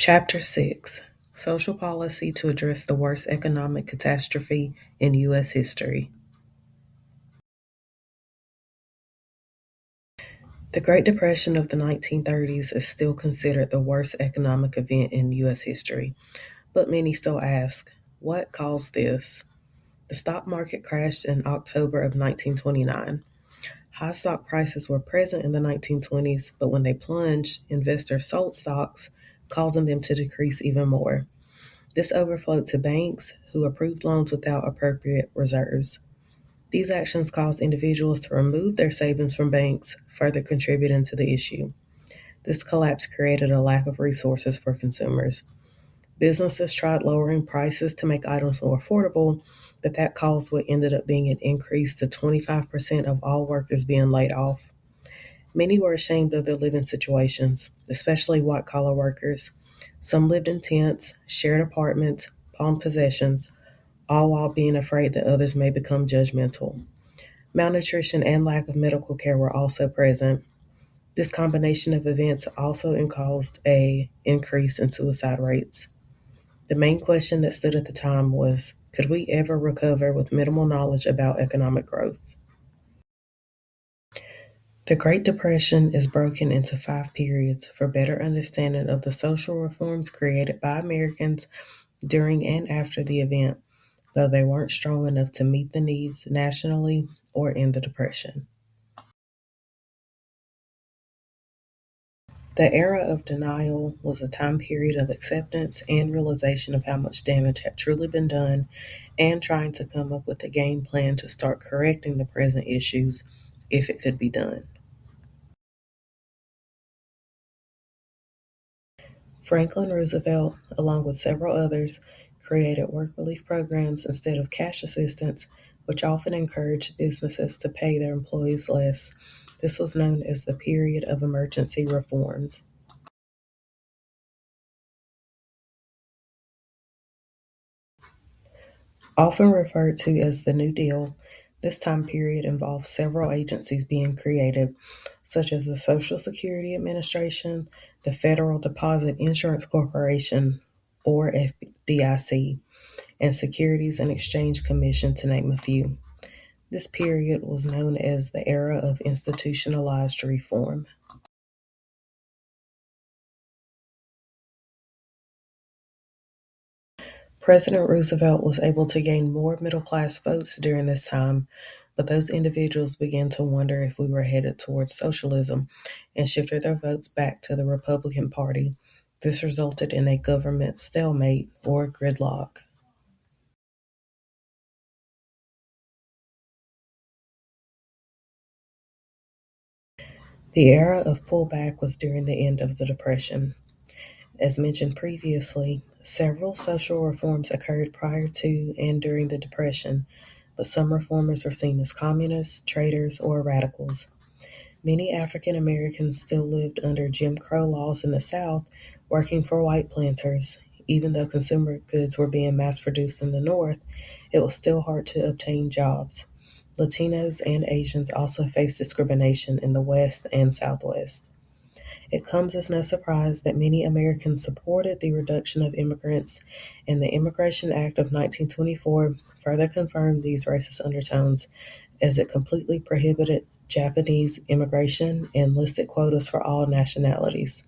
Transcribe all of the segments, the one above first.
Chapter 6: Social Policy to Address the Worst Economic Catastrophe in U.S. History. The Great Depression of the 1930s is still considered the worst economic event in U.S. history, but many still ask, what caused this? The stock market crashed in October of 1929. High stock prices were present in the 1920s, but when they plunged, investors sold stocks, causing them to decrease even more. This overflowed to banks, who approved loans without appropriate reserves. These actions caused individuals to remove their savings from banks, further contributing to the issue. This collapse created a lack of resources for consumers. Businesses tried lowering prices to make items more affordable, but that caused what ended up being an increase to 25% of all workers being laid off. Many were ashamed of their living situations, especially white collar workers. Some lived in tents, shared apartments, pawned possessions, all while being afraid that others may become judgmental. Malnutrition and lack of medical care were also present. This combination of events also caused a increase in suicide rates. The main question that stood at the time was, could we ever recover with minimal knowledge about economic growth? The Great Depression is broken into 5 periods for better understanding of the social reforms created by Americans during and after the event, though they weren't strong enough to meet the needs nationally or in the Depression. The era of denial was a time period of acceptance and realization of how much damage had truly been done and trying to come up with a game plan to start correcting the present issues if it could be done. Franklin Roosevelt, along with several others, created work relief programs instead of cash assistance, which often encouraged businesses to pay their employees less. This was known as the period of emergency reforms. Often referred to as the New Deal, this time period involved several agencies being created, such as the Social Security Administration, the Federal Deposit Insurance Corporation, or FDIC, and Securities and Exchange Commission, to name a few. This period was known as the era of institutionalized reform. President Roosevelt was able to gain more middle class votes during this time, but those individuals began to wonder if we were headed towards socialism and shifted their votes back to the Republican Party. This resulted in a government stalemate or gridlock. The era of pullback was during the end of the Depression. As mentioned previously, several social reforms occurred prior to and during the Depression, but some reformers were seen as communists, traitors, or radicals. Many African Americans still lived under Jim Crow laws in the South, working for white planters. Even though consumer goods were being mass produced in the North, it was still hard to obtain jobs. Latinos and Asians also faced discrimination in the West and Southwest. It comes as no surprise that many Americans supported the reduction of immigrants, and the Immigration Act of 1924 further confirmed these racist undertones as it completely prohibited Japanese immigration and listed quotas for all nationalities.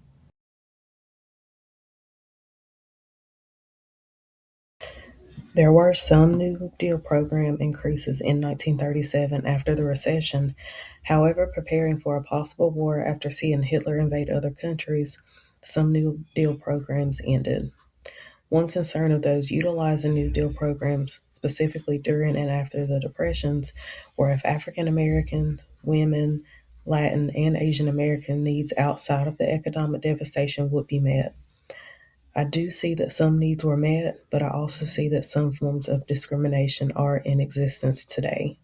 There were some New Deal program increases in 1937 after the recession. However, preparing for a possible war after seeing Hitler invade other countries, some New Deal programs ended. One concern of those utilizing New Deal programs, specifically during and after the Depressions, were if African American, women, Latin, and Asian American needs outside of the economic devastation would be met. I do see that some needs were met, but I also see that some forms of discrimination are in existence today.